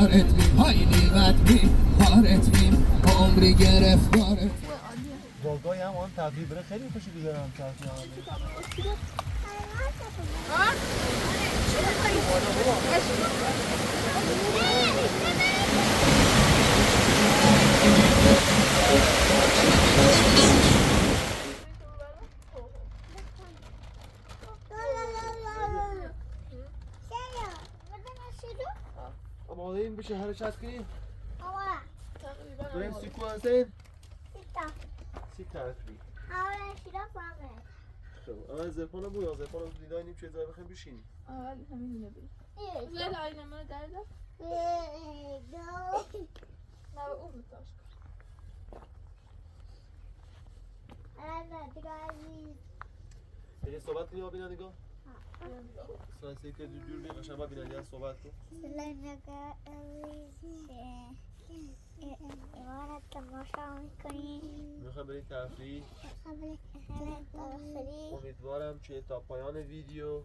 خارت میم های نیمت میم خارت میم عمری گرفتارت جاگاهی هم آن تفریح بره خیلی خوشی بیدارم تفریح آماده این بشه حرکت کنیم بریم سیکوانسین سیتا خب اما زرفانه بود یا زرفانه بود دیده اینیم چه ازای بخیم بشینیم همین نبید زیاد آینه منو درده نه به اون بتاش یه صحبت کنیم آبینا نگاه سانسی که دور بیم قشن با بینا دیگه صحبت کن ایوانت تماشا میکنی میخوام بریم تفریح امیدوارم که تا پایان ویدیو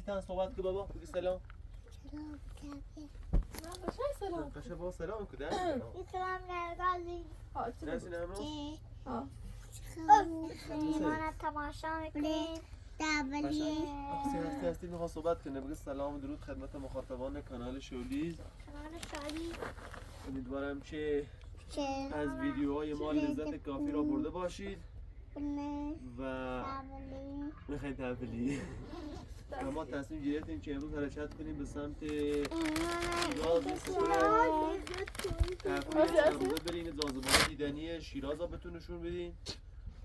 تن صحبت که بابا بگی سلام سلام قشن با سلام کن در سلام نرگازی نرسین امروز ایوانت تماشا میکنی هستی میخوام صحبت کنه بگی سلام و درود خدمت مخاطبان کانال شولیز امیدوارم که از ویدیوهای ما لذت کافی را برده باشید و میخواین تفریحی اما تصمیم گرفتیم که امروز حرکت کنیم به سمت شیراز تفریح چند روزه بریم زازبان دیدنی شیراز را بهتون نشون بدیم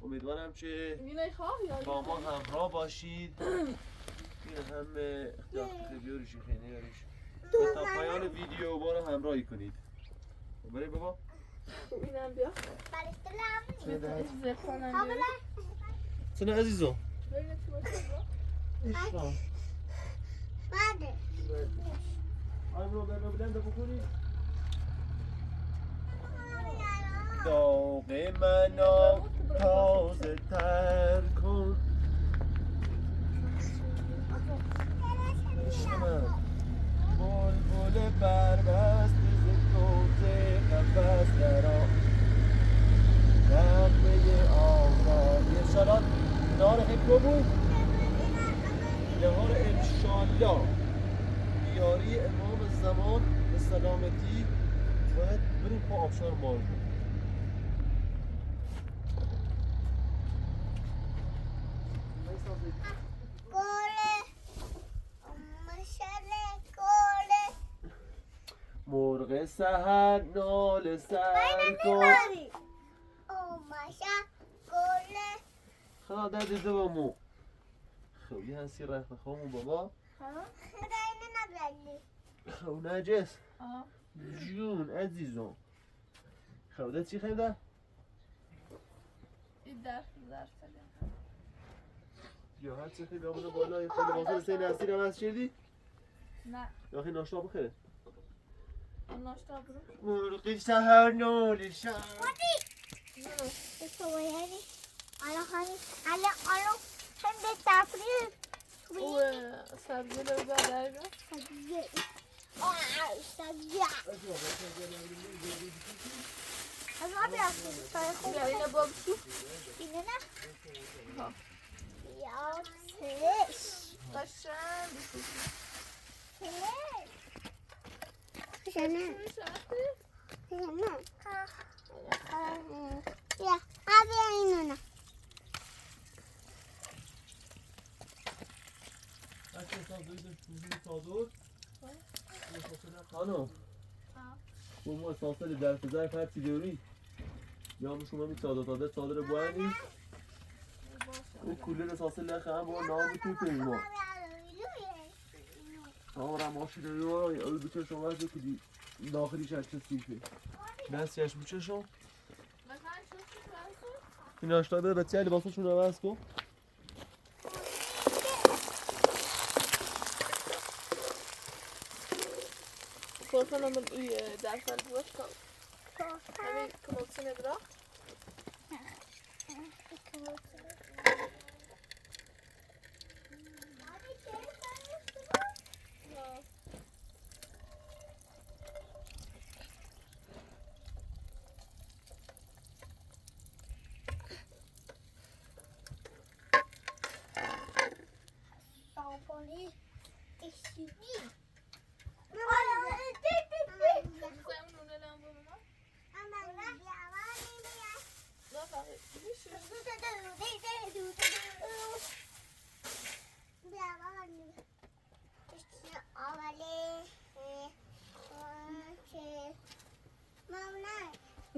امیدوارم که با ما همراه باشید این هم اختیار بیاریشی خیلی یاریش و تا پایان ویدیو ما رو همراهی کنید برای بابا اینم بیا سنه عزیزم بعد آیم رو بلنده بکنی داغ منو تازه تر کن عشق من بلبل بربست ز کوزه قفس درآ نغمه آزادی انشالله نهار خیلی بود نهار انشالله بیاری امام زمان به سلامتی باید بریم با آبشار مار کنیم مرغ سحر نال سر کن خدا در دیده با مو خب یه هستی رفت خوامون بابا خب نجس جون عزیزم خب ده چی خیلی این درس یا هر چی خیلی آمده بالا یه خیلی بازار سین هستی رو هست چیدی؟ نه یا خیلی ناشتا بخیره ناشتا برو مرغی سهر نال شهر الان هم به تفریح او سبزی رو داره از ما بیاستیم بیا اینه بابشو اینه نه ها یا سرش قشنگ بسیار Sana. Ya, abi aynı. خانم شما اسانسل در فضای فرسی دیوری یا شما می صادر بوانی اون کولر اسانسل لخه هم با نام تو پیما آره ماشین رو البته شما از کدی داخلی شکل سیفه نسیش بچه شو این آشتا بره بچه لباسشون رو عوض کن خواستم من اوی در فرد باش کن همین کمالسی ندارم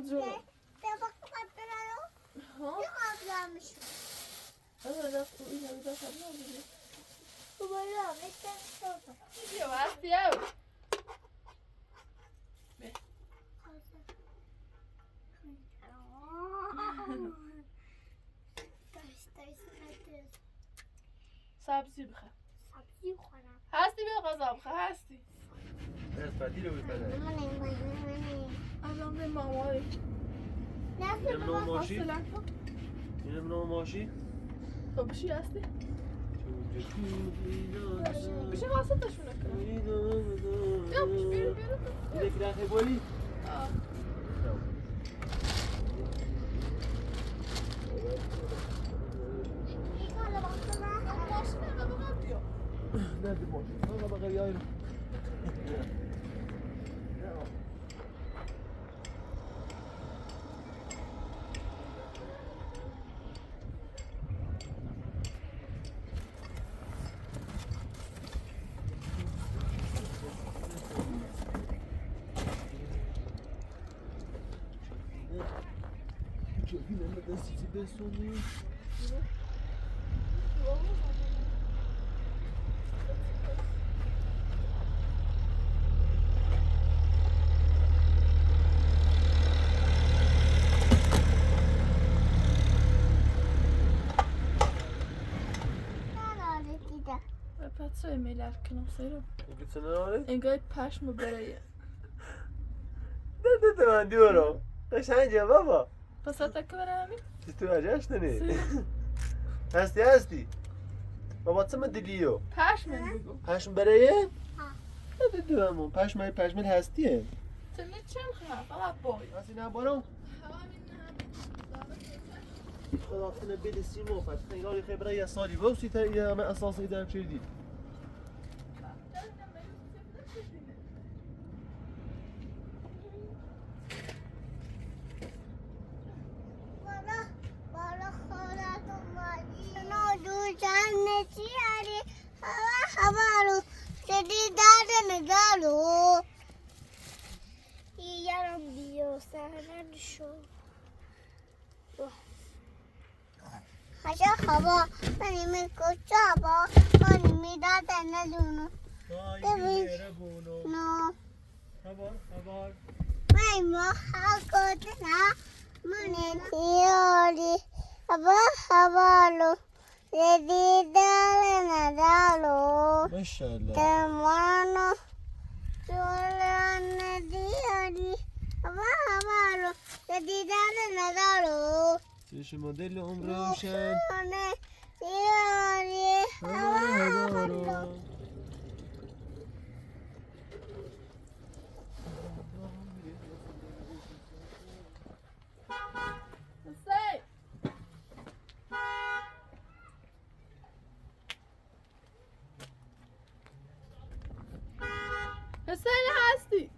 جون به با قبلا ها یه قبلا میشه انا رفت این هم داشت نمیدونی تو بالا میشه بیا وقتی او سبزی بخواه سبزی خورم هستی بیا غذا بخواه هستی از بعدی رو بپره الان به مامایی اینم نو ماشی اینم نو ماشی خب چی هستی؟ بشه خواستشونه کنم یا بشه بیرو اینه که رخه بولی؟ آه ماشینه بابا بیا نه دی ماشی نه بابا غیر آیرو دستی بسونی Patrzę emilerken och säger Gitsin ne en grej pers mı böreği. Ne dedim ben diyorum. قشنگه بابا Pasata kvarami. تو عجبش دنی هستی بابا چه دیلیو Pers mi bugün? پشم برایه؟ نه دیدم پشم هستیه Sen ne çelxna? Fala boy. هستی نه بارم خدا کنه بده سیمو فت خیلی خبره یه سالی بوسی تا یه همه اساس ایدم چه دید بالا خورد اومدی نادو جنتی هری هوا شدی درد ندارو یارم بیو سهرن شو هشا هوا منی می کجا با منی می داد ندونو نو خبر من ما کدنا منی تیاری هوا لو شدی درد ندارو ماشاءالله تمانو جولان دیاری هوا دیدن ندارو چش مدل عمر روشن دیاری هوا رو Säg! Hüseyin hasti.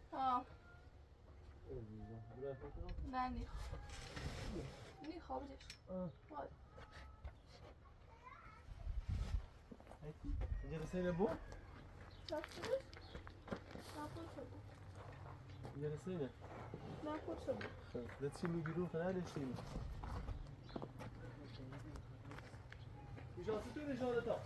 Ja. Nej, ni خوابش. اینجا رسیده بو؟ اینجا رسیده؟ ده چی میگیرون خنه نشیم نشاسته تو نشانه تا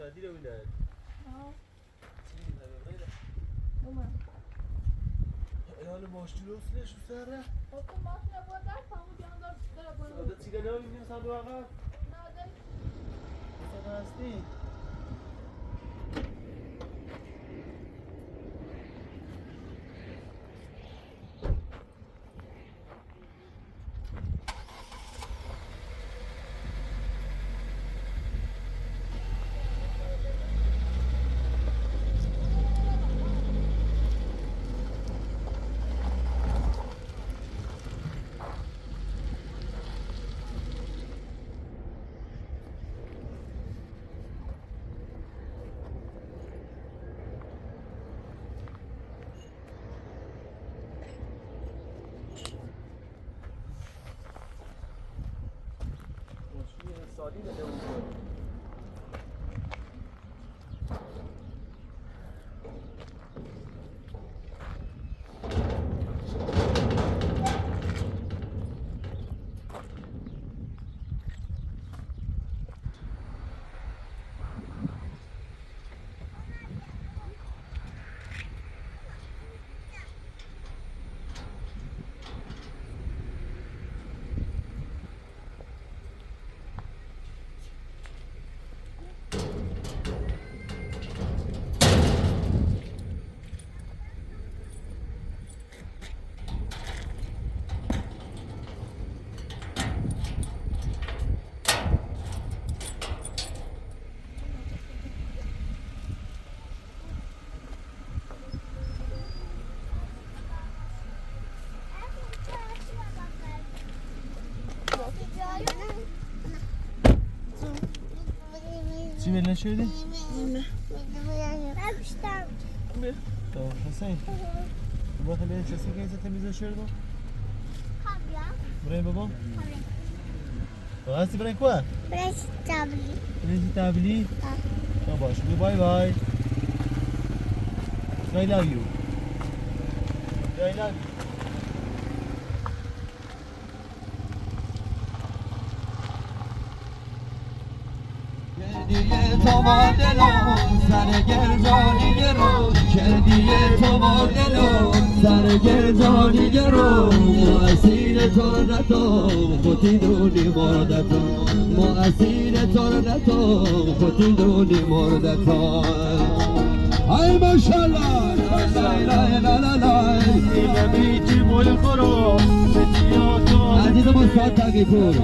بعدی رو بینه حال ماشتی رو سلش رو سر ره ده چیگه نمی بینیم سم رو عقب بسه هستی سالی نده اونجا چی بلند شدی؟ طب حسين تبغى خلينا نشوفك إذا تميز الشرطة برين بابا وهسه برين كوا برين تابلي باش باي باي I love you I love you دیگه تو با دلم سر گرجانی رو کردیه تو با دلم سر گرجانی رو ما اسیر تو نتو خودی دونی مردتو ما اسیر تو نتو خودی دونی مردتو ای ماشالله لا لا لا لا لا اینه بیتی مول خورو بتیاتو عزیز مستاد تاگی پور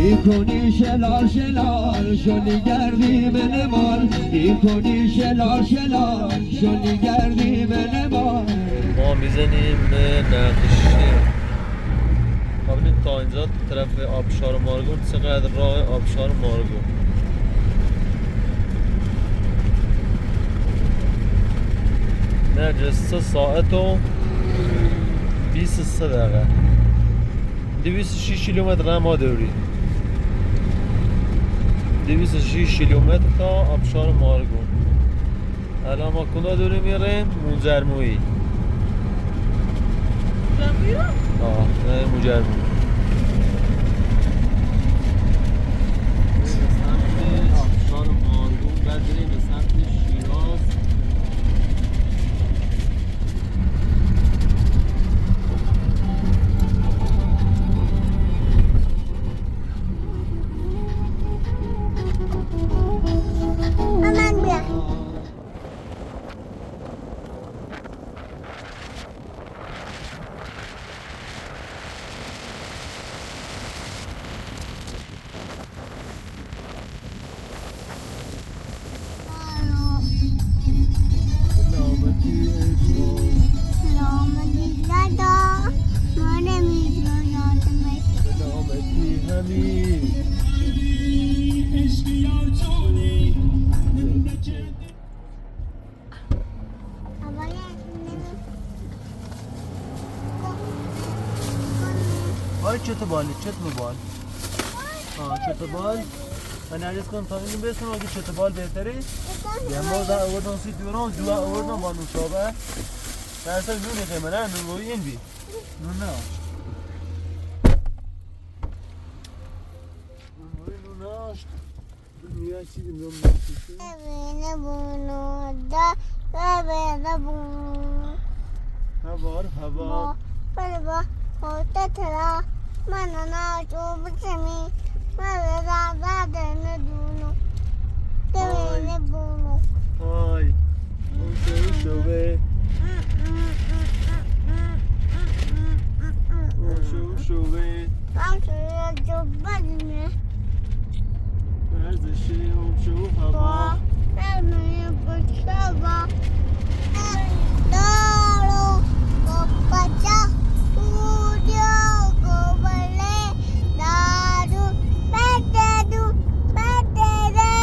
این کنی شلال شلال شونی گردی من مال این کنی شلال شلال شونی گردی من مال ما میزنیم نقشه ببینید تا اینجا طرف آبشار مارگون چقدر راه آبشار مارگون نرجسته ساعت و 23 دقیقه 206 کیلومتر ما داری 206 کیلومتر تا آبشار مارگون الان ما کجا داریم میریم منجرمویی نه مجرمویی آبشار مارگون بعد بریم به سمت شیراز چت بال من عرض کنم تا اینو برسونم اگه چت بال بهتره یه ما در آوردن سی دوران جو آوردن با نوشابه در اصلا نون قیمه نه نون روی این بی نون نه نون ناشت دنیا چیزی نون ناشت ببینه بونو دا ببینه بونو هوار بلبا خوتا ترا منو ناشو بچمی من دادن دونو ببینه بونو های اون شوه شوه من شوه جو بدونه ورزشه اون شو هوا ببینه بچه دارو بچه Udio gobale dadu petedu petede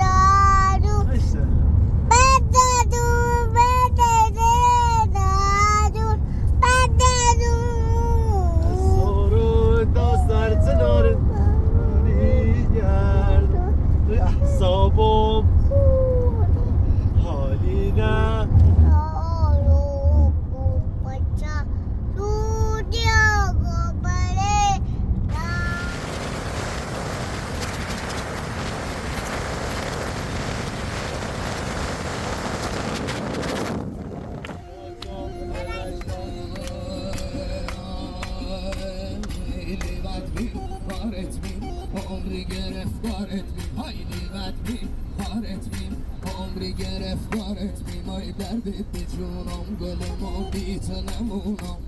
dadu گرفتارت بیمای دردت به جونم گل ما بی تو نمونم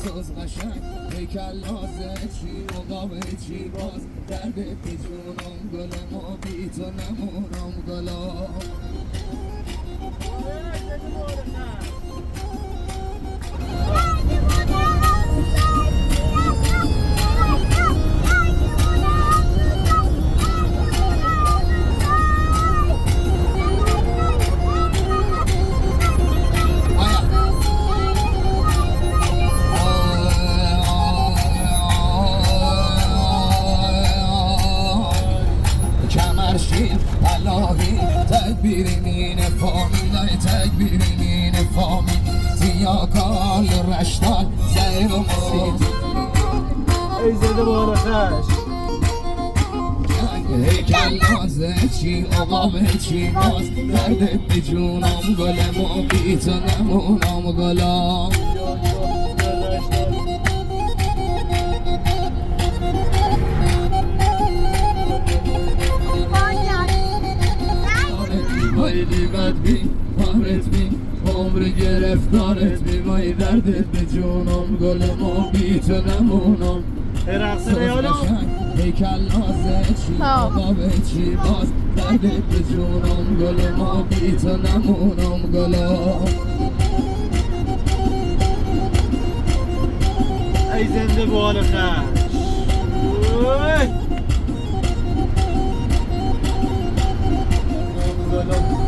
ساز قشنگ پیکر لازه چی مقابل چی باز دردت به جونم گل ما بی تو نمونم گلا کمرشیر الهی تکبیری مین فامیلای تکبیری مین فامیل تیاکال رشتال زیر و مسید ای زنده بارخش هیکل نازه چی عقابه چی باز دردت به جونم گل ما بی تو نمونم گلا خیلی بد بی کارت بی عمر گرفتارت بی مای دردت به جونم گل ما بی تو نمونم رقصه نیالو هیکل نازه چی عقابه چی باز دردت به جونم گل ما بی تو نمونم گلا ای زنده بارخش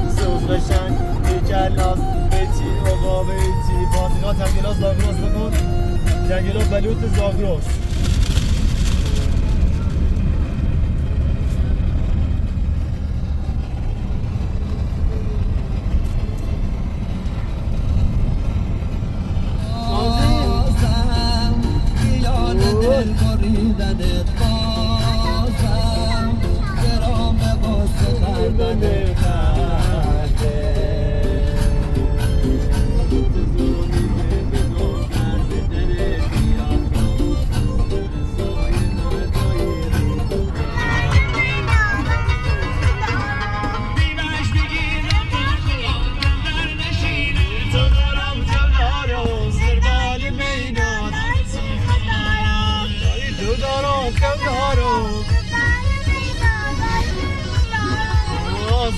سوز قشنگ کلاس بیتی آقا بیتی باتینا تنگلاس زاگراس بکن تنگلاس بلوت زاگراس بازم بیان دل بریدنت بازم گرام واسه خردن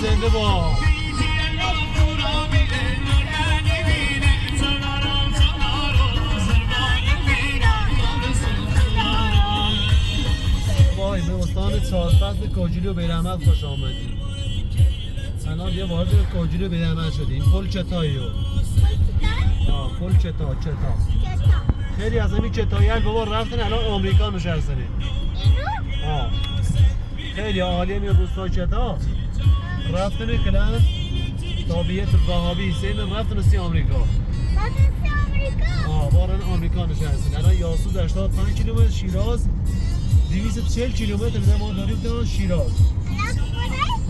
زنده با وای به استان چهارفصل کاجوری و بیرحمت خوش آمدید. الان یه وارد کاجوری و بیرحمت شدیم. پل چتاییو پل چتا خیلی از همین چتایی بابا رفتن الان آمریکا نشستنه. خیلی عالیه می روستای چتا رفتن کلاس تابعیت وهابی سین رفتن سی آمریکا. بارن آمریکا نشستن. الان یاسو 85 کیلومتر شیراز 240 کیلومتر ما داریم تا شیراز.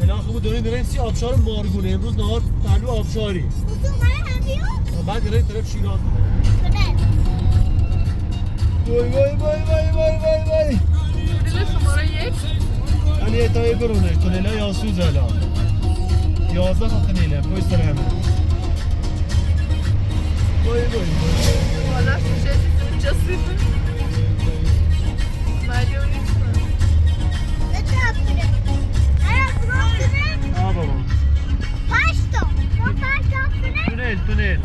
الان خوب داریم سی آبشار مارگونه. امروز نهار پهلو آبشاری. بعد داریم طرف شیراز. وای شماره یک علی تای برونه تونلا یاسو زلا 11 تا تونلا پوی سر همه وای والا شیشه جسید مریو نیست بابا تونل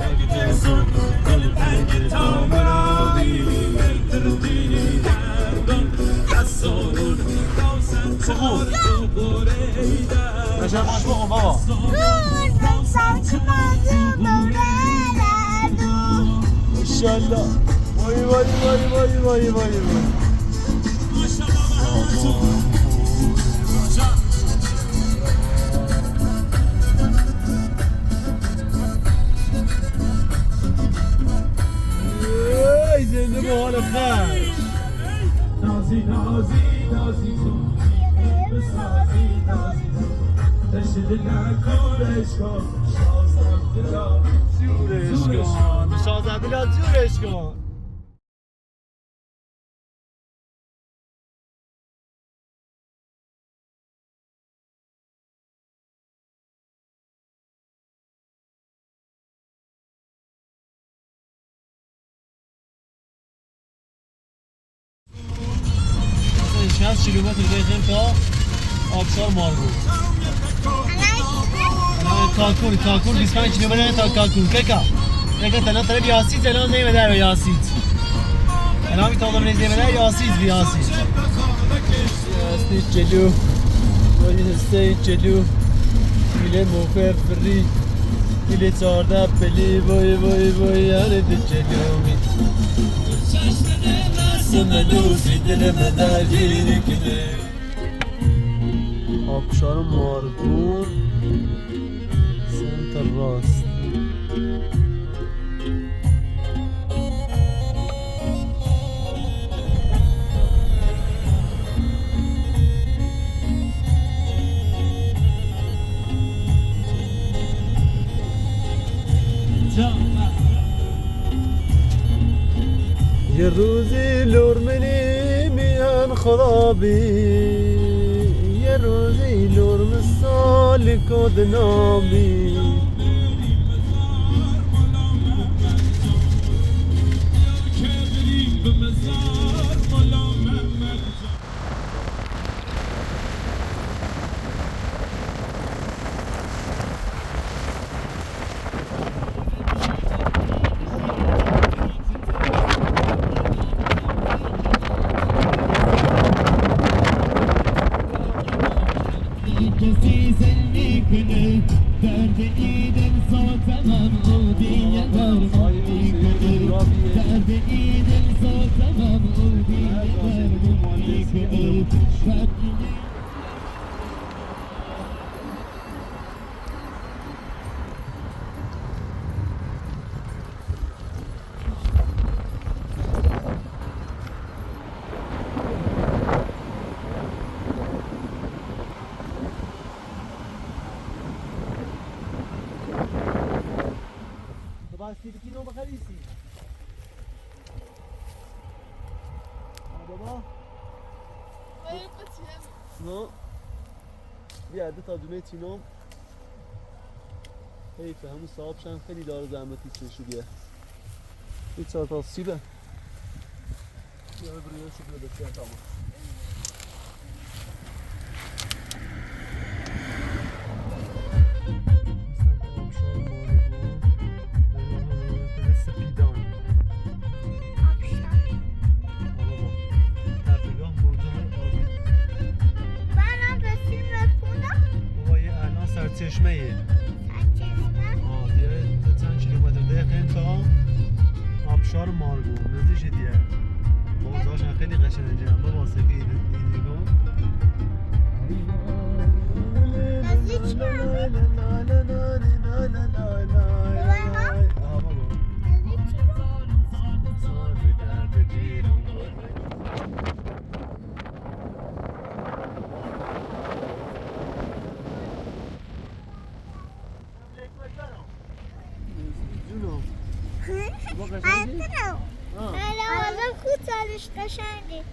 نشان باش بخون بابا ماشاءالله وای زنده به حال خیر نازی کن تشدید نکنش کن شازده کن 25 کیلومتر دیگه تا آبشار مارگو. کاکون 25 کیلومتر تا کاکون که تنها طرف یاسیت الان نیمه در یاسیت الان می تاولم نیزه در یاسیت بیاسیت یاسیت جلو واسه جلو میله موفر فری میله 14 پلی وای یاره دی جلو می سمدوسی دلم در گیری کنه آبشار مارگون سمت راست یه روزی لرمنی میان خرابی یه روزی لرم سال کد نامی سیرکینو بخریسی بابا نه بیا عده تا دونه چینو حیفه همون صاحبشن خیلی داره زحمتی چشو بیا این چهار تا سیبه بیا بریده شو بیا بسیار تمام چشمه دیگه چند کیلومتر دیگه تا آبشار مارگو نزدیک دیگه موضوعشون خیلی قشنگه اما واسه که دیگه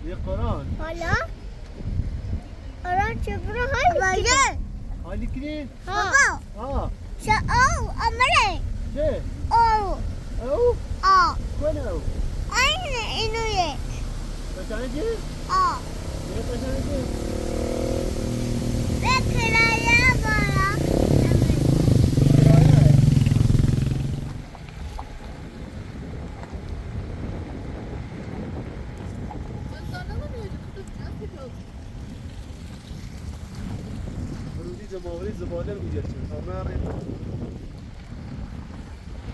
یه قرآن حالا قرآن چه برو حالی کنی حالی کنی؟ بابا چه او امره چه؟ او کنه او؟ اینو یک قشنگی؟ یه قشنگی؟ به کرایه بالا ماوری زباله رو میگرچه همه رید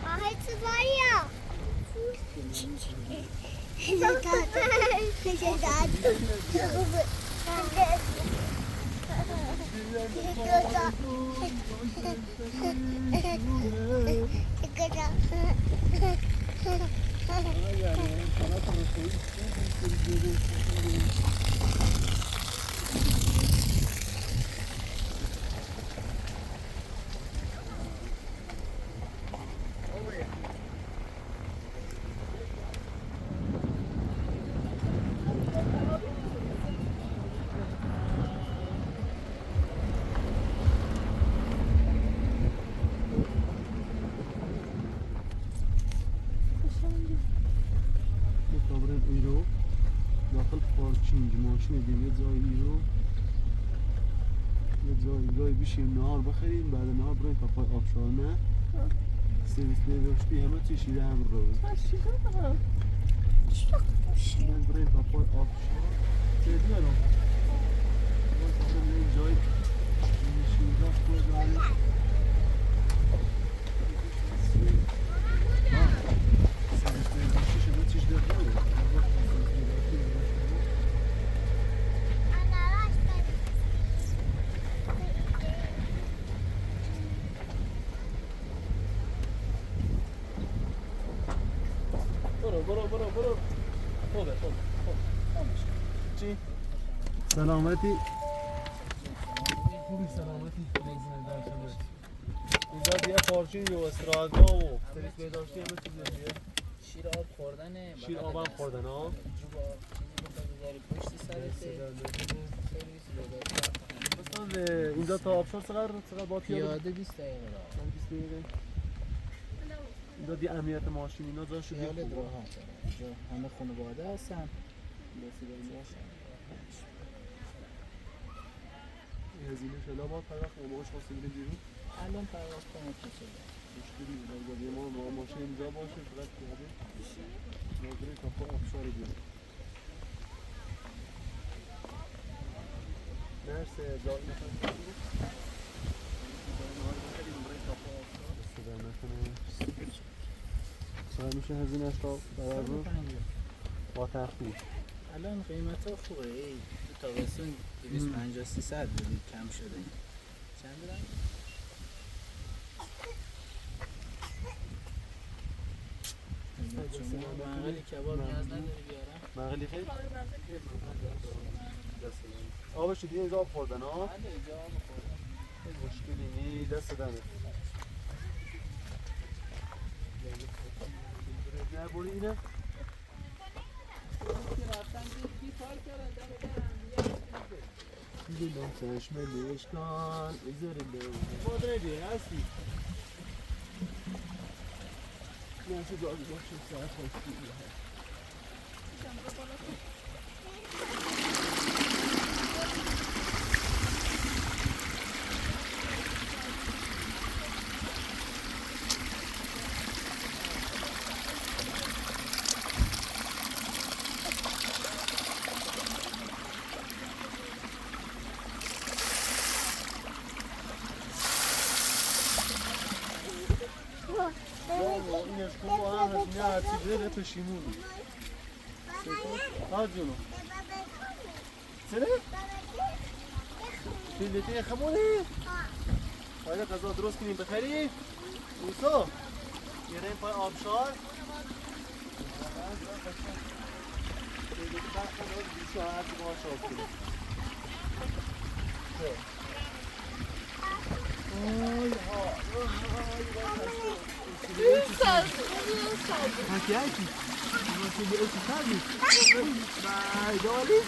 آهی چه باریا داخل پارکینگ میدیم یه جایی رو یه جایی بشیم نهار بخریم بعد نهار بریم تا پای آبشارنه سرویس بهداشتی همه چی شیره هم رو من بریم تا پای آبشار چه دیارم این جایی بشیم داشت بزنیم سرویس بهداشتی شده چیش داره برو خوبه چی؟ سلامتی خوبی سلامتی اینجا دیگه پارچین و استرادگاه و سریس بهداشتی همه چیز دیگه شیر آب خوردنه شیر آب هم خوردن ها پشت سرته مثلا اینجا تا آبشار چقدر با پیاده 20 دقیقه راه 20 دقیقه اینجا دی امنیت ماشین اینا جاش خیال راحت اینجا همه خانواده هستن هزینه شلا با پرداخت ما باش خواستیم بریم بیرون الان پرداخت کنم تو شده مشکلی نیست ما با ماشین اینجا باشه فقط پیاده ما بریم تا پای آبشار بیرون مرسی جایی نکنم چقدر میشه هزینه‌اش تا برای رو؟ با تخفیف الان قیمت ها خوبه تو تابستون 250-300 بودید کم شده چند برم؟ مغلی کباب نیاز نداری بیارم؟ مغلی خیلی؟ آبش دیگه اینجا آب خوردن ها؟ بله اینجا آب خوردن مشکلی نی دست دمه نه بوری اینه؟ دیدم چشم لشکان ازرده مادره دیگه هستی نشه جایی باشه سر خواستی اینش کن با هم هزینه هرچی بره پشیمونی ها جونو چره؟ پیلتی خمونه؟ باید غذا درست کنیم بخری؟ موسا گریم پای آبشار پیلتی بخم رو بیشو هرچی باش آب کنیم آی ها Aqui é aqui. Esse sabe? Vai, olha.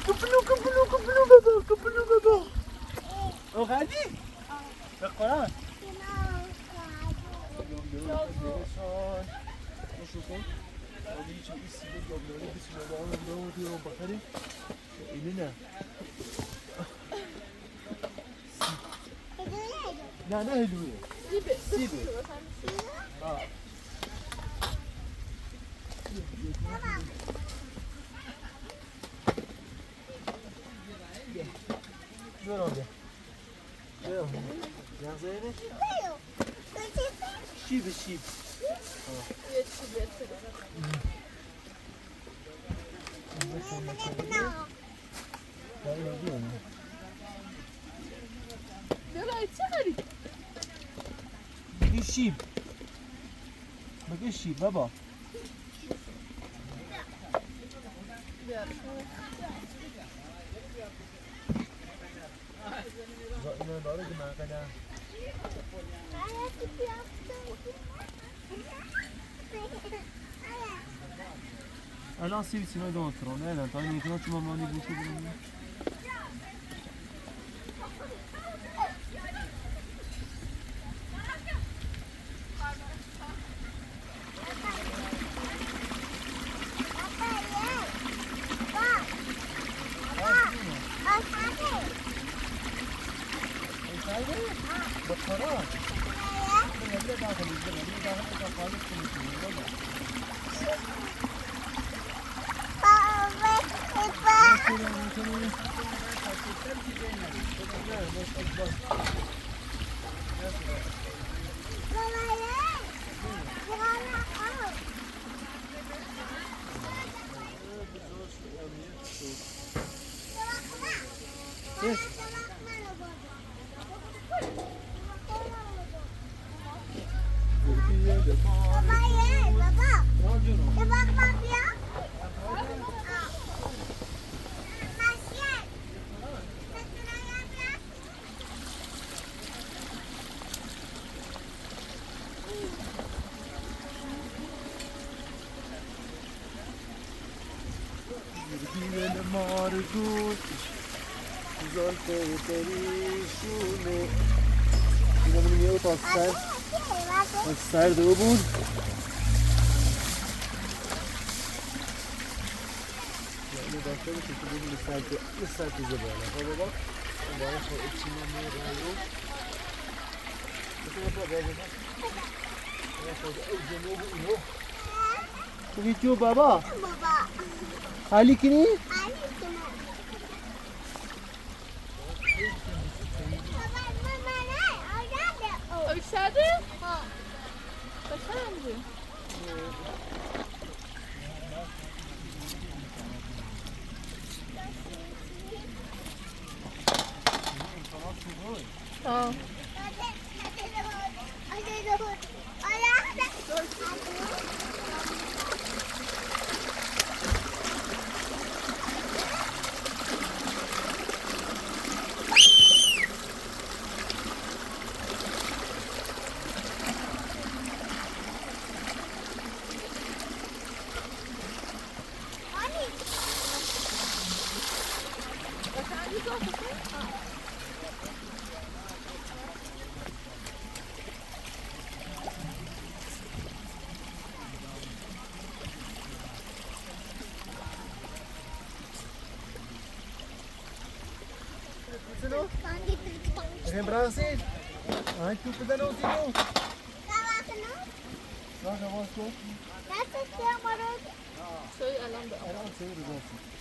Campinu, bebê. O Radi? Vai colar? اینه نه نه هلوه سیبه برام یغزه شیب این شیب مگه شیب بابا اینو داره که من قدم الان سیب سیمه دونترون الان تا این میتونه چون مامانی بوشه بریم دیل مارگون زلف پریشونه اینا منو میاره تا سر دو بود یعنی داشته باشه که بودیم سر تیزه بالا ها بابا اون باید خواهد چینا میره رو بسید بابا بابا خوبی جو بابا حالی کنی؟ Abi sade? Ha. Bakar mısın? Tamam. Lembrarse? Ai, tu puder não ter não. Só já vou só. Soy alanda. Era um ser do nosso.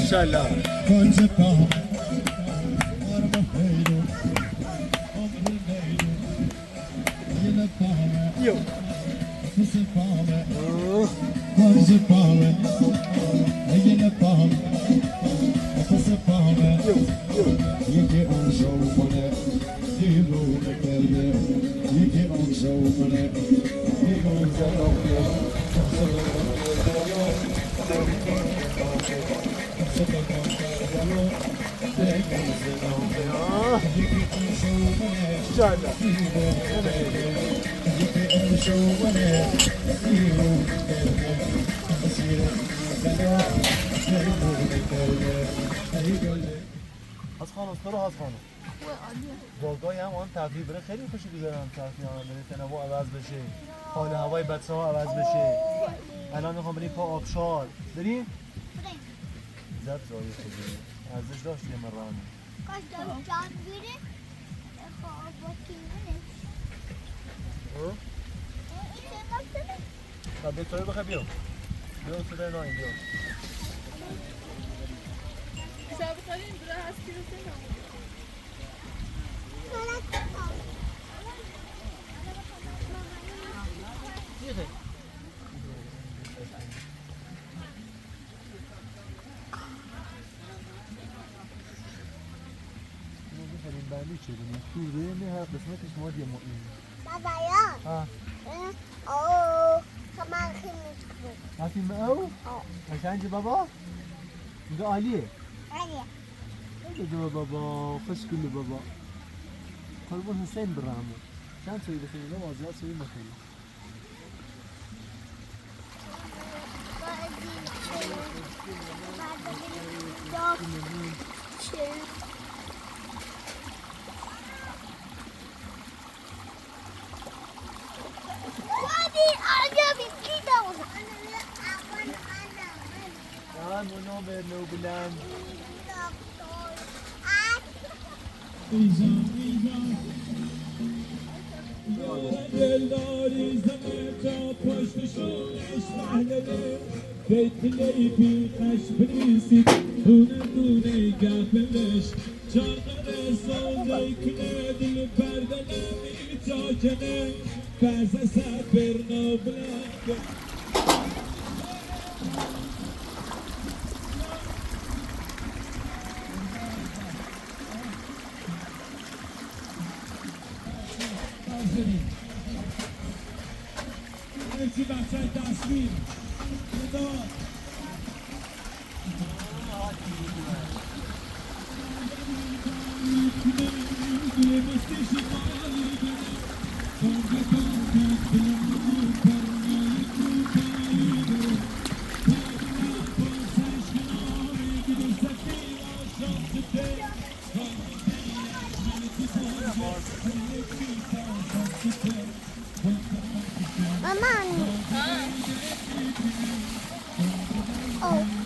Inshallah. Yo. از خانم تو از خانم جایگاهی هم آن تفریح بره خیلی خوشی بذارم تفریح هم بره تنوع عوض بشه حال هوای بچه ها عوض بشه الان میخوام بریم پا آبشار بریم؟ زد زایی خوبی ارزش داشت یه مرانه کاش داشت جان بیره خواب با کیمونه خب به طوری بخواه بیام بیام صدای نایم بیام Sabe qual é a raça que você não? آخرین بندی چه دونه توره نه هر قسمتش مادی ما این بابا یا ها اوه کمان خیلی خوب هفیم او قشنگی بابا میگه عالیه علی بگه بابا خوش کلی بابا قربون حسین برامو چند سوی بخیلی نه زیاد سوی بخیلی منو به نو بلند دلداری زمه تا پشتشونش محلله بیتلی بیخش بریسید دونه گفلش چارقه سوزه کنه دل بردنه میتا کنه فزه سفر نو بلند مرسی بچه تصویر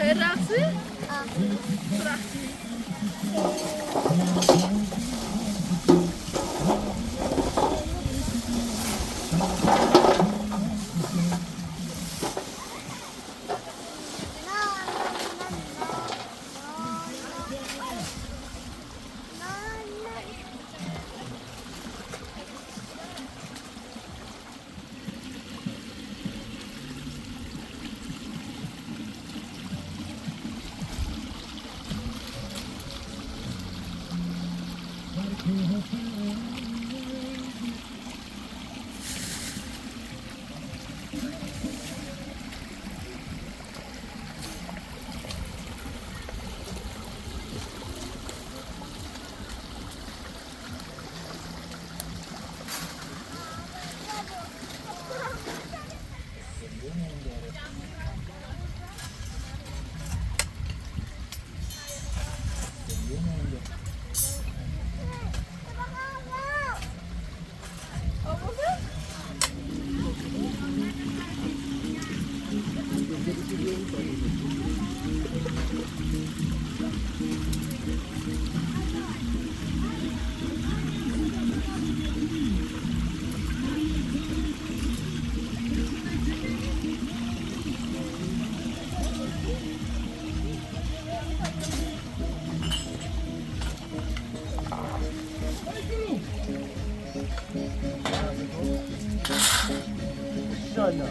خیر رقصی؟ رقصی انشالله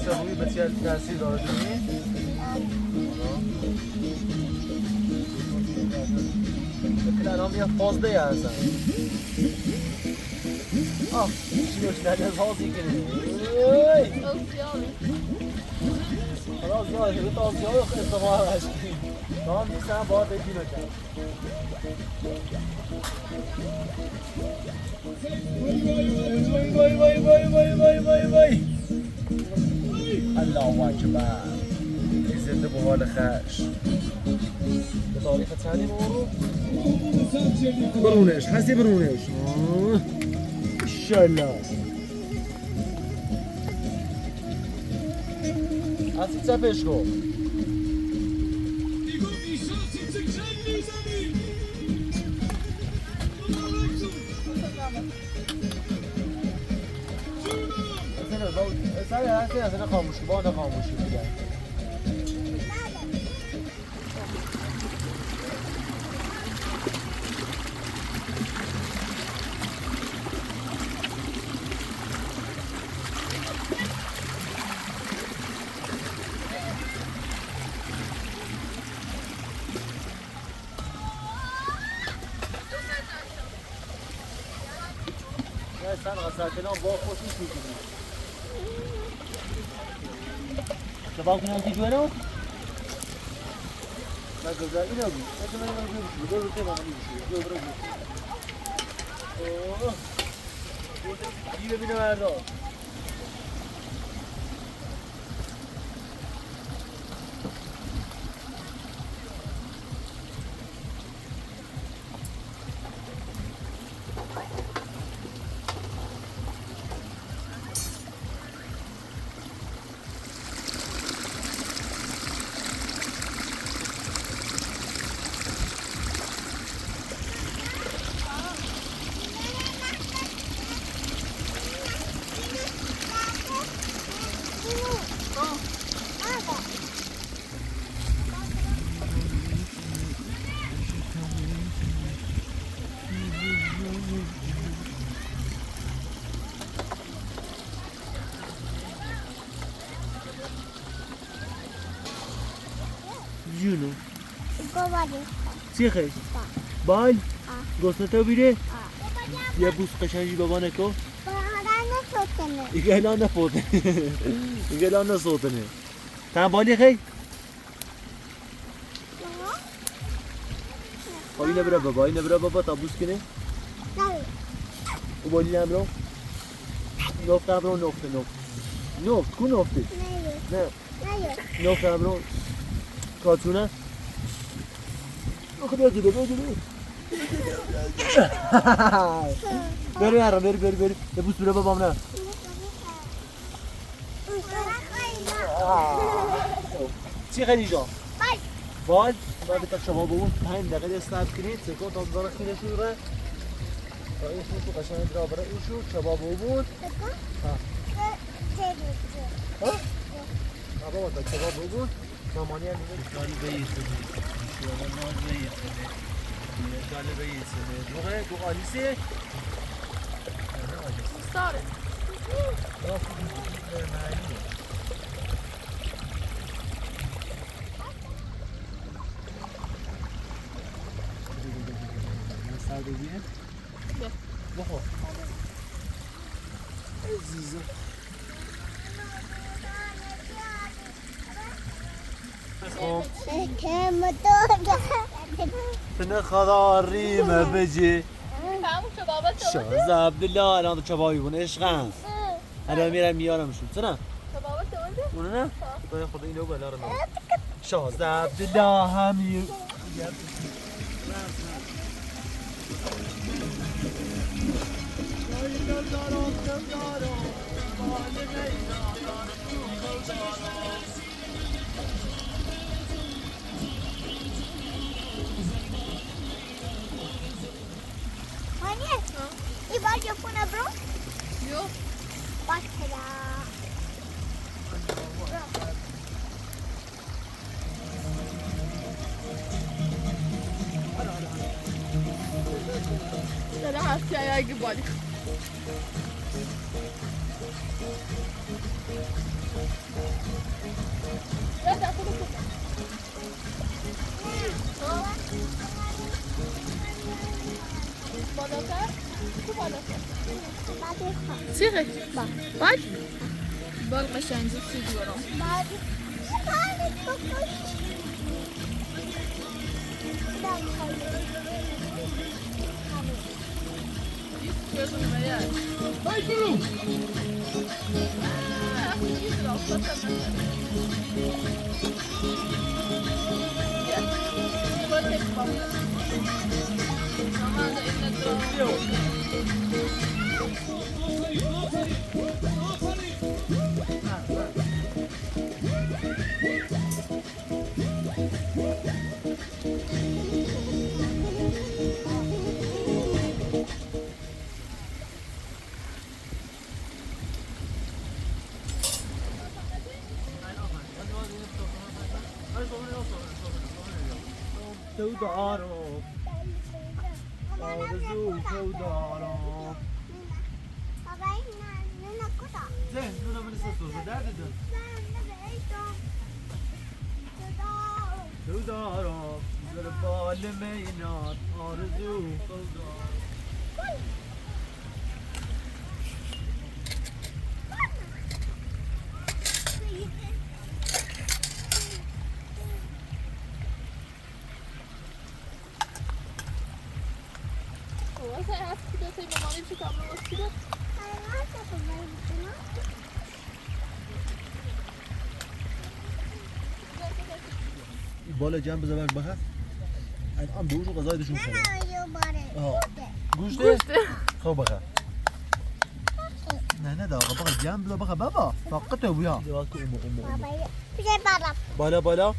سوی بسیار تاثیر داره الان یه فازده یا هستن چی روش نده فازی کنی خلاص زیاده به تا زیاده استفاده هشتی دام نیستم باید بگی بکن وای الله اکبر زنده به حال خش به تاریخ چندی برو برونش هستی برونش انشالله هستی چپش کن اصلا خاموشی با خاموشی دیگه اصلا قصرتنا با خوشی شو کنیم شباب کنم که جوانو ما گذار اینو بگو مثلا من میگم دو روزه من میگم دو روزه اوه دیگه ببینم مردا جونو گواری چی خیلی؟ بال؟ گوستو بیره؟ یه بوس قشنجی بابا نکو؟ باران سوتنه ایگه الان نفوتنه ایگه الان نسوتنه تن بالی خیلی؟ اینه بره بابا اینه بره بابا تا بوس کنه نه او بالی نمرو نفت نمرو نفت کو نفته؟ نه نفت نمرو کاتونه؟ خدا جده بری نرم بری یه بوس بره بابام نه چی خیلی جا؟ بال ما بتا شما بگون 5 دقیقه استارت کنید سکو تا بزاره خیلی شوره تا این شو قشنگ را برای این شو شما بگون ها؟ بابا تا شما بگون مامانی هم میگه شالی بیسته شما ناز بیسته شالی بیسته دوغه دو آلیسه Stare. سادگیه؟ نه. بخور عزیزم تنه خدا ریمه بجی Kamu kebaba شاز عبدالله الان کبابی بونه عشقم الان میرم میارمشون چرا؟ Kebaba tevande? اونه نه؟ خدا اینو بلا رو شاز عبدالله همی I var jag på en bro. Jo. Vackra. Sana hafta ayağı gibi balık. Ya da bunu tut. Balaka? Bu balaka. Sire. Bak. Bak. Bal قشنگی سیگارم. Bak. Tane kokuş. Gözüm ver. Haydi! تو دارم آرزو تو دارم Baba ne koda? زين نونا من السوس درد دن تو دارم در بال مینات آرزو تو دارم تا هفت کیلو تا مامانی چه کامل واسه بالا جنب بزنش بخه الان دوشو غذای دشون خورد گوشته خب بخه نه دا بخه جنب بخه بابا فقط بیا بالا بالا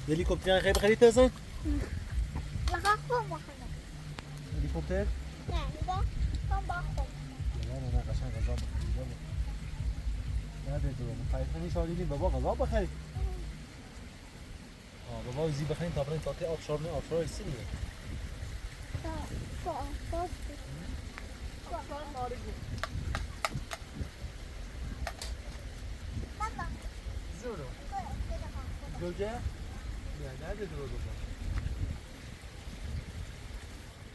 هلیکوپتر خیلی خرید تازه هلیکوپتر نه قشنگ غذا بخوری نه ده خیلی شادیدیم بابا غذا بخورید بابا زی بخورید تا برین تاتی آبشار نه آبشار ایسیه زورو گلجه نه ده درو بابا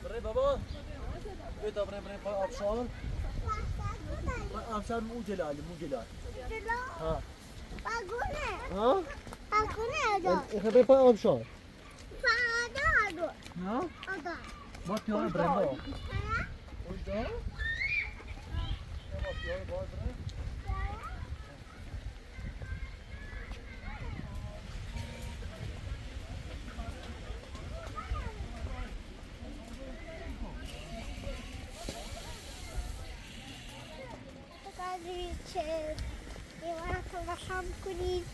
برای بابا بیت آبرین پای آبشار آبشار مو جلال ها ها خبر پای آبشار ها با پیانو برنده اوجا با پیانو باز برنده چه دیوارا تو بخم کنید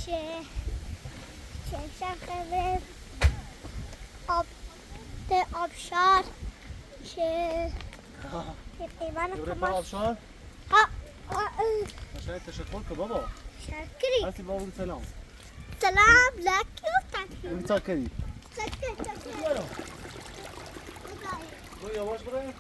چه شخصه آبشار چه ایوان پای آبشار عشان تشکر که بابا شکری هستی بابا بگو سلام سلام لکی و تکری بگو تاکری تکری برو یواش برای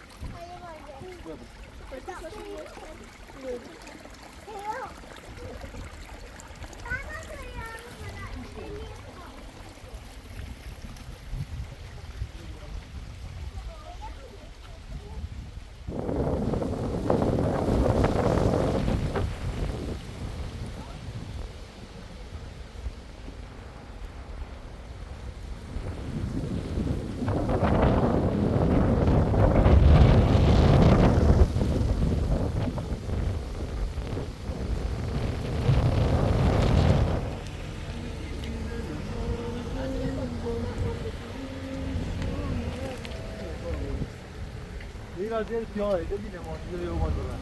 دیگر دیگر پیاره دیدی ماشین رو اومد دارن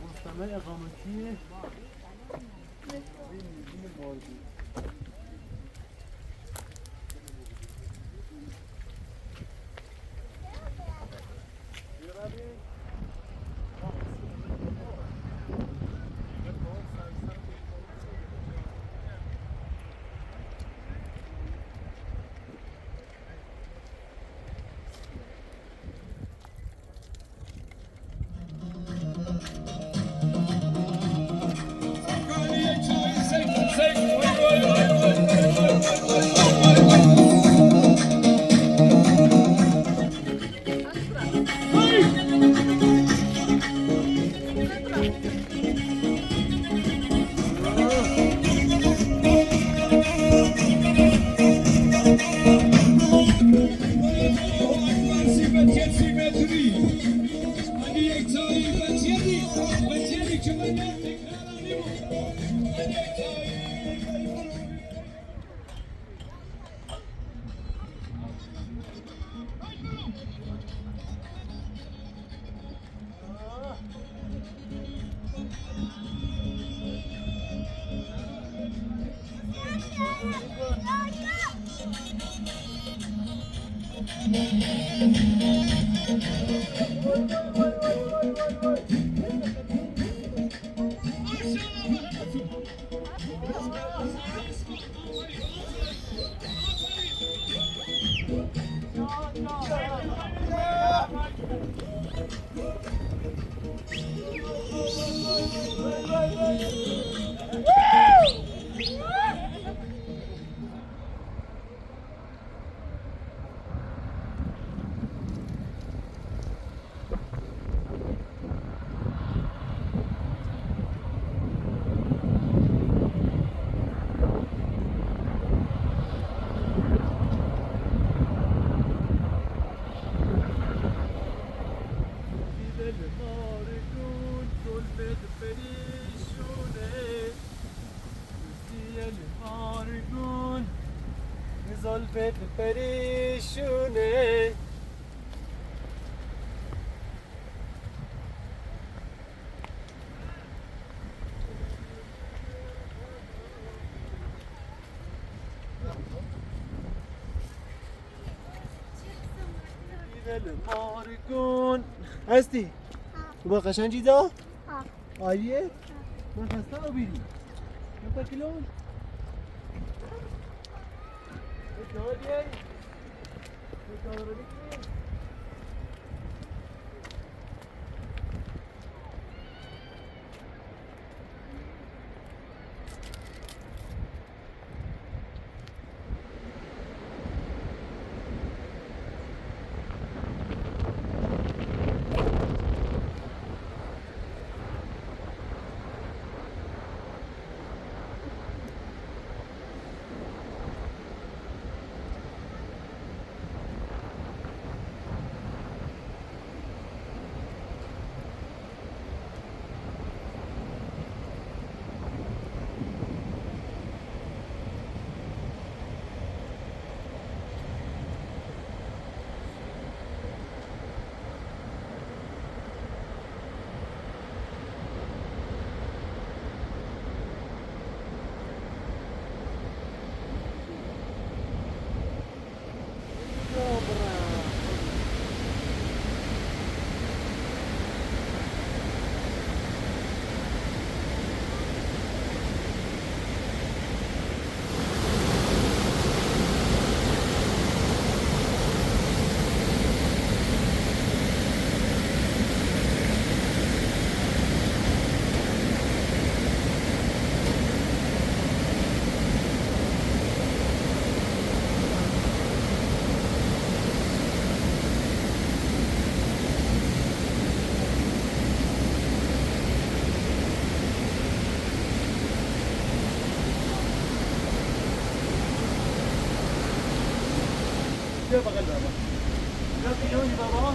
مستمع اقامتی زلفت پریشونه دل مارگون هستی؟ تو با قشنگ چیزا؟ عالیه؟ من خسته رو بیری چند کیلو؟ بیا بغل بابا بیا پیونی بابا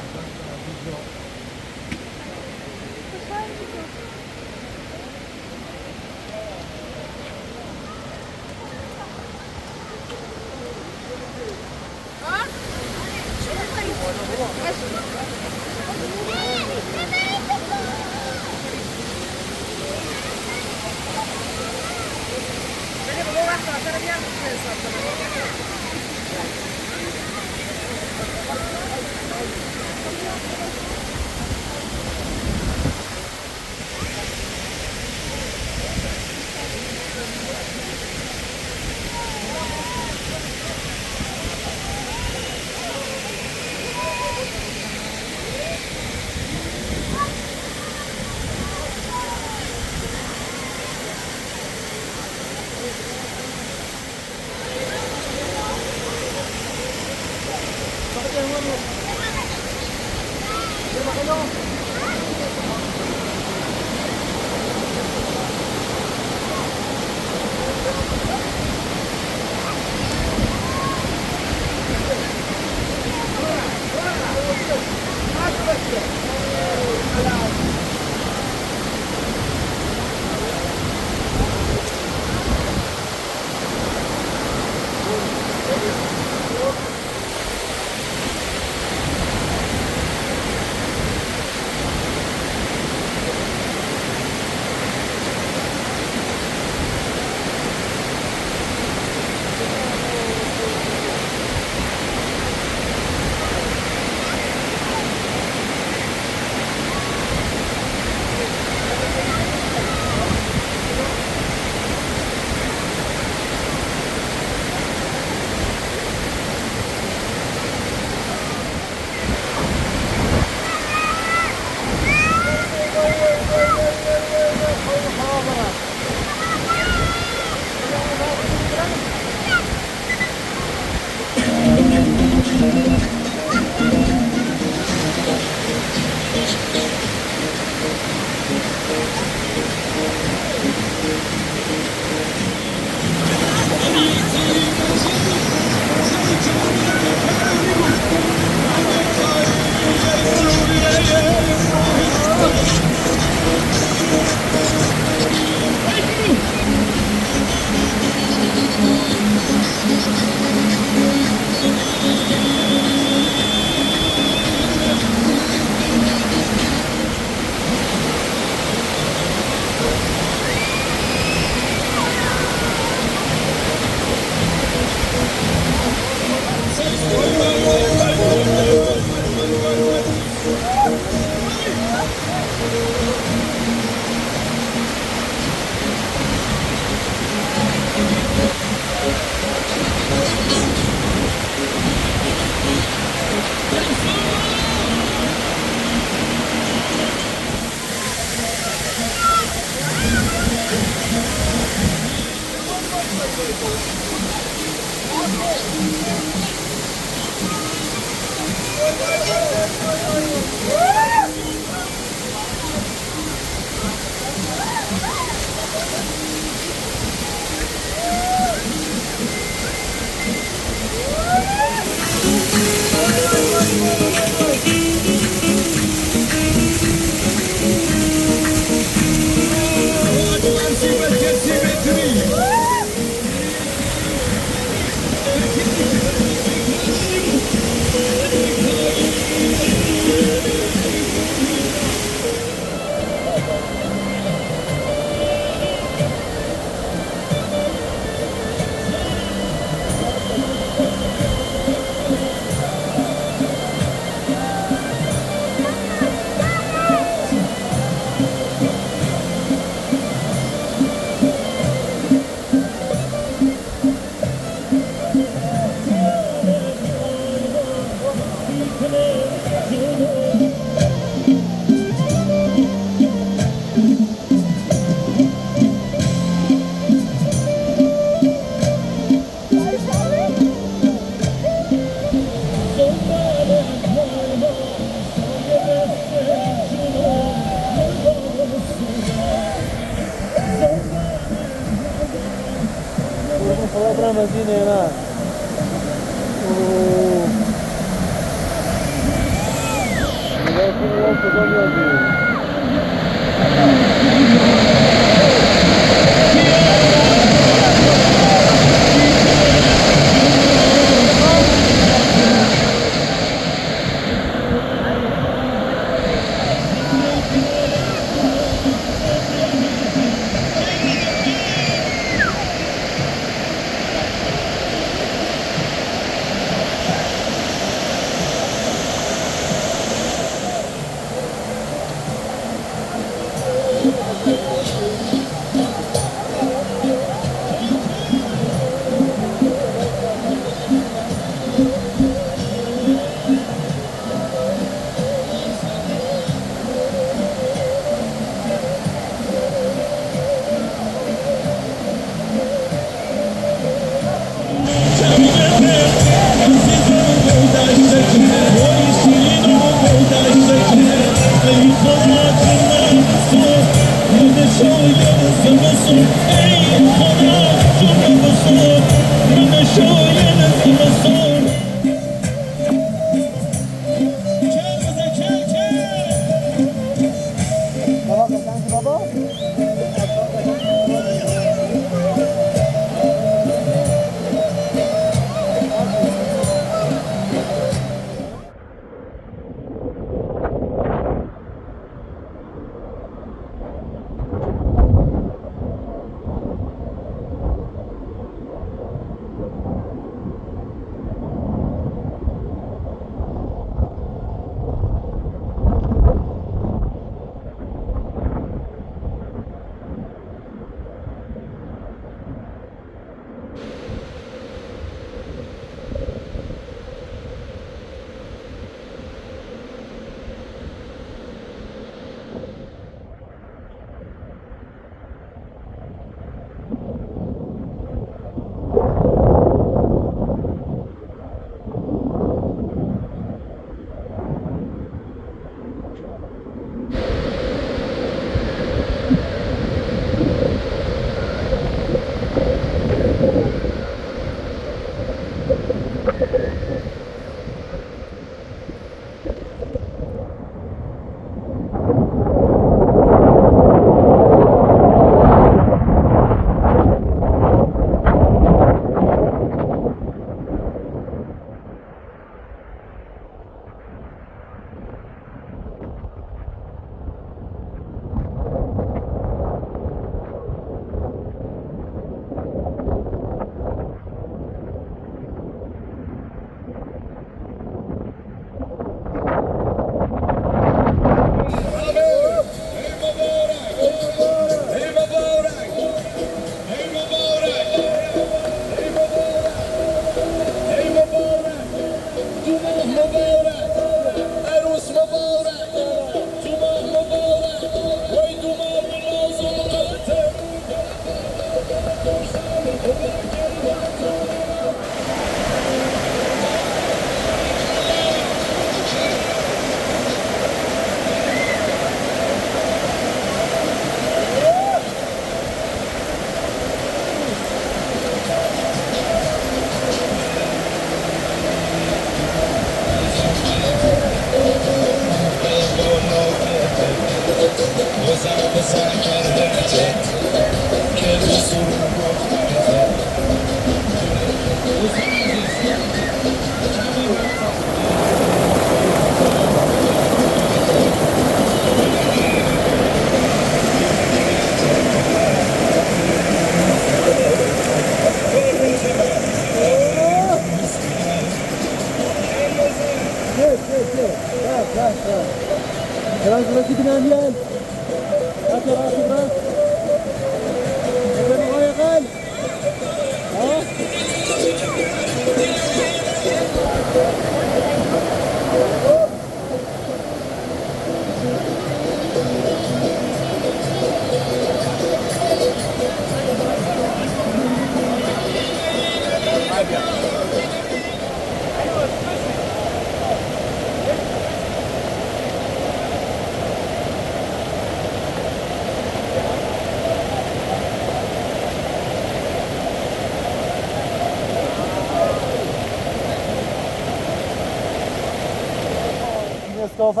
اسکافه؟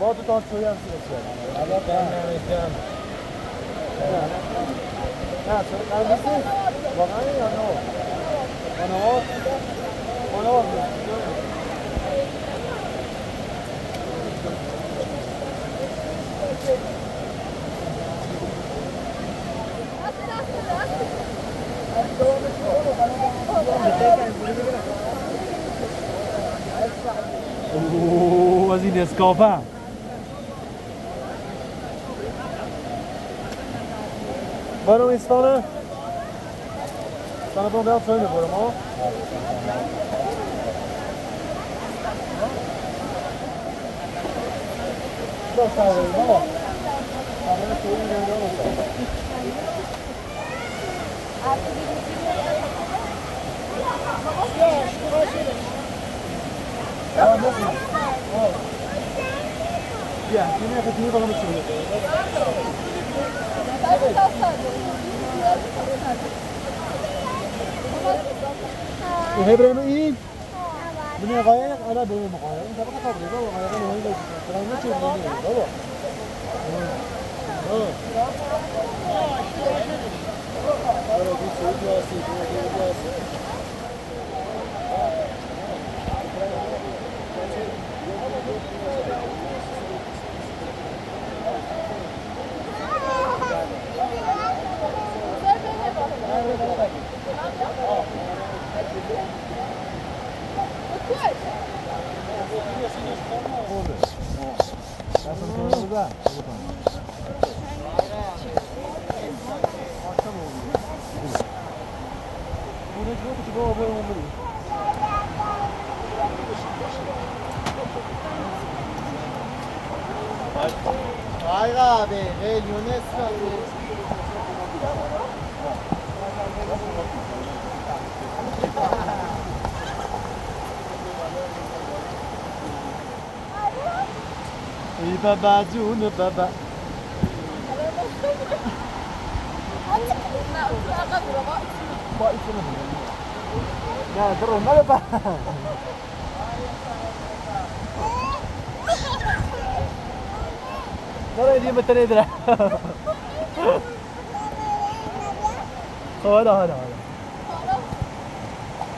با تو تان سوی هم سیرس نه چرا قرمزی؟ واقعا یا نه؟ خانوار اوه از این اسکافه برام استانه استانه برام بیاد سوینه برام ها دو ساوی بابا ساوی سوینه برام Ya, tiene que tener para mucho. وهي ايه؟ من غاية أنا بين مقايا أنت بقى خبري بابا غاية أنا هاي ليش ترى ما تشوف بابا Hayır abi, Yunus İyi baba, June baba. Ya, terus mana pak? Nereye dia betul ni dah? Hala.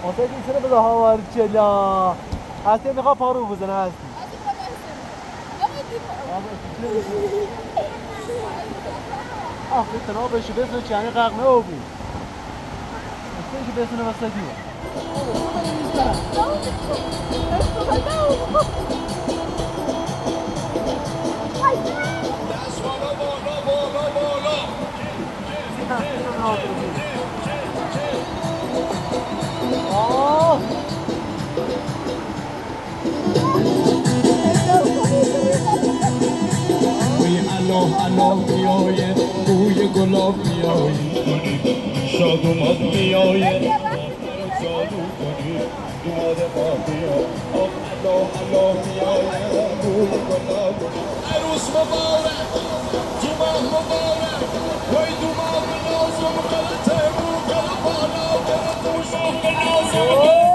Masa ni sana betul hawar cila. Asal mereka paru bukan asal. After all, she doesn't chance to go over. I think she doesn't have a study. Oh! الان میآید بوی گلاب میآید شاد اومد میآید جادو کنی داد ما میآید الان میآید بوی گلاب عروس مبارک تو ماه مبارک وای تو ماه بنازم غلطه بو گل بالا گلتوشم بنازم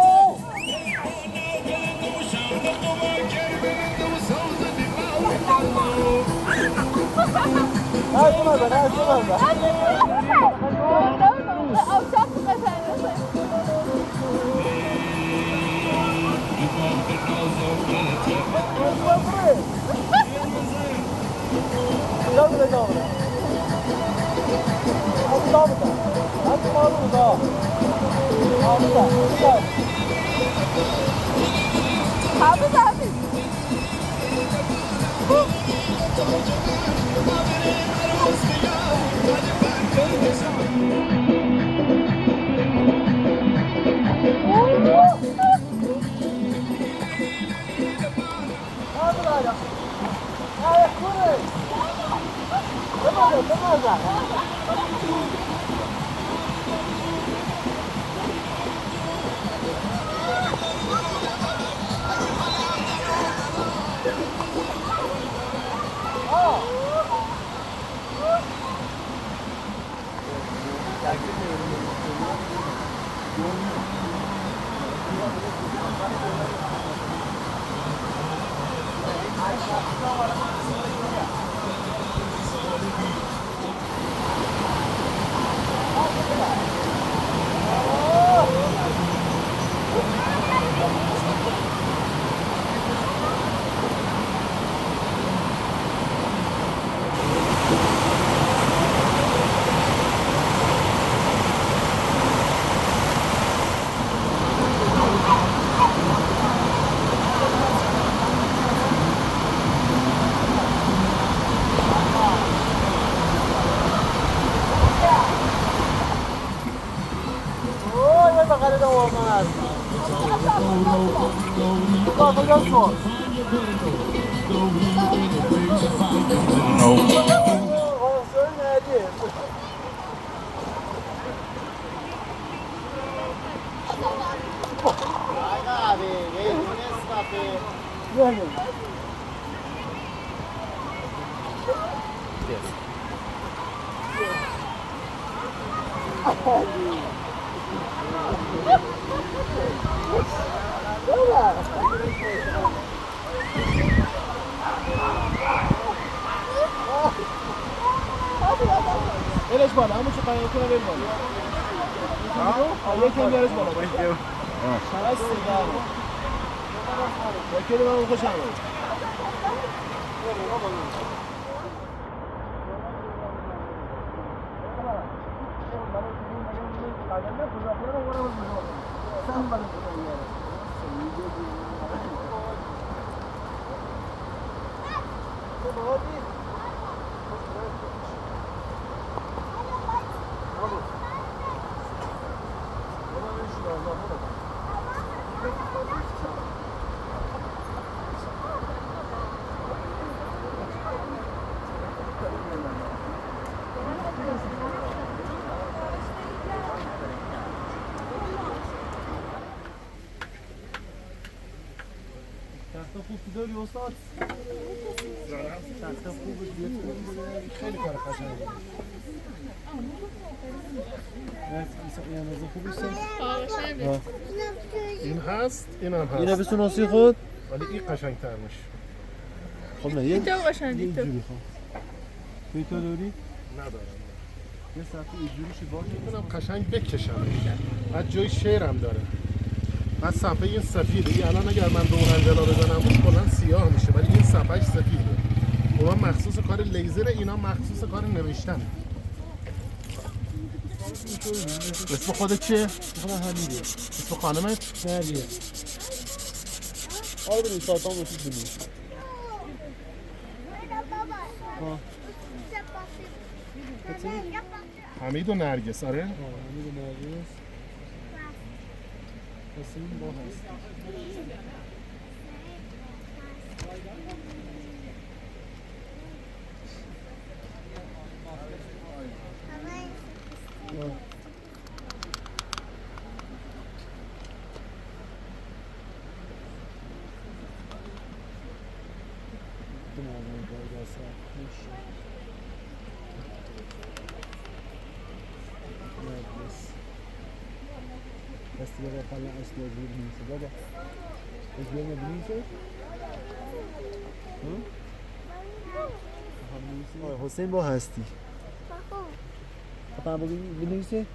ایلش بالا همون چه قایق کنه بریم بالا یکی بیارش بالا هست یکی رو من خوش آمد خوب داری استاد تخت خوب خیلی کار قشنگه این هست این هم اینا هست بسوناسی خود ولی این قشنگ‌تر میشه خب نه یه تو قشنگی تو اینجوری خب پیتا داری ندارم یه صفحه اینجوریشی باشه میتونم قشنگ بکشم بعد جای شیرم داره بعد صفحه این سفیده این الان اگر من دور انجلا بزنم بود کلا سیاه میشه ولی این صفحهش سفیده اون مخصوص کار لیزر اینا مخصوص کار نوشتن اسم خودت چیه؟ خدا حمیده اسم خانمت؟ نریه آره بینید ساعتان رو چیز بینید حمید و نرگس آره؟ حمید و نرگس حسین با هست دستی بابا خلا اصل ازیر بینیسه بابا ازیر نبینیسه حسین با هستی بابا بینیسه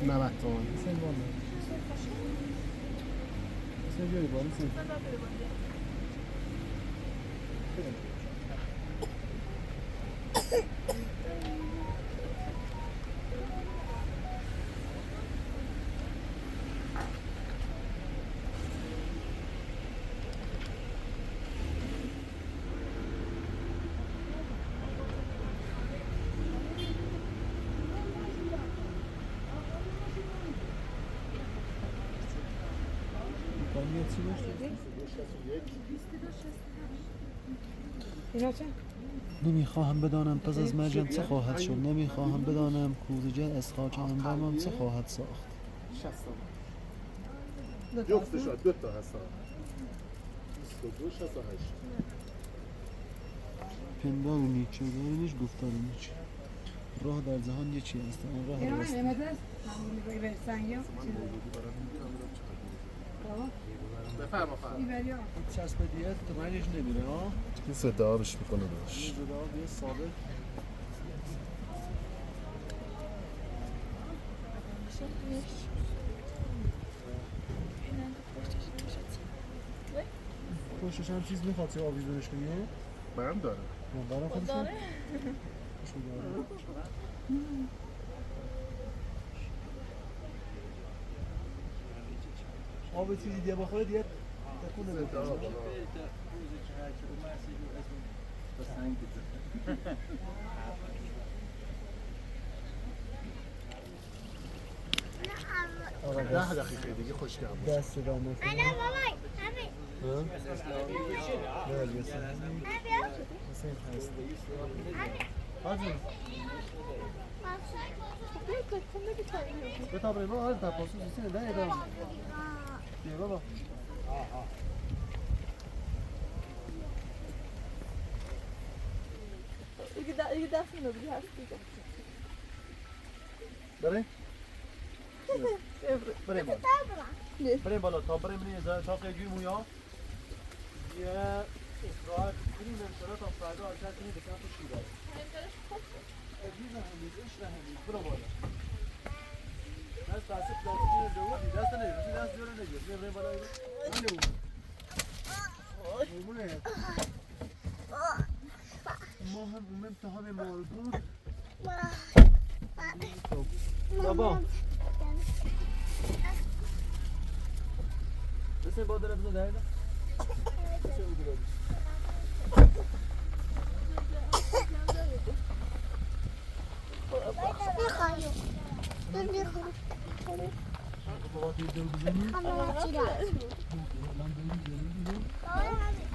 نبت تومن حسین با نه حسین بیاری با حسین نمیخواهم بدانم پس از مرجان چه خواهد شد. نمیخواهم بدانم کوزجه از خاک اندامم چه خواهد ساخت. 60 جفتش دو تا هستن 22 68 پندار نیچه دارینش گفتار نیچه. راه در جهان یه چی هست؟ آن راه راست. بفرما فرما چسب دیت تو منش نمیره ها. این صدا بش میکنه داشت این صدا بیه ثابت. پشتش هم چیز میخواد چه آویزونش کنی؟ من داره برام خودش داره؟ آب چیزی دیگه بخوره دیگه تکونه صدا بکنه. بالا. آره 10 دقیقه دیگه خوشگل بود دست صدا میکنه. نه بابای همین نه بسه. مثل این هست. حاجی به تابره ما آره تپاسو سیستم ده ایران. بیا بابا. یه دست اینو دیگه هست دیگه. بریم. بریم بالا. بریم بالا تا بریم تا قیجی مویا. یه استراحت کنیم انشالله تا فردا آرکت کنیم به سمت شیراز. قیجی نهمیدش نهمید. برو بالا. دست تاسف دستی رو دست نگیر. دست جلو نگیر. بریم بالا. میمونه. ما هم امتحان مال بود. بابا بسه با داره بزن داره میخوایم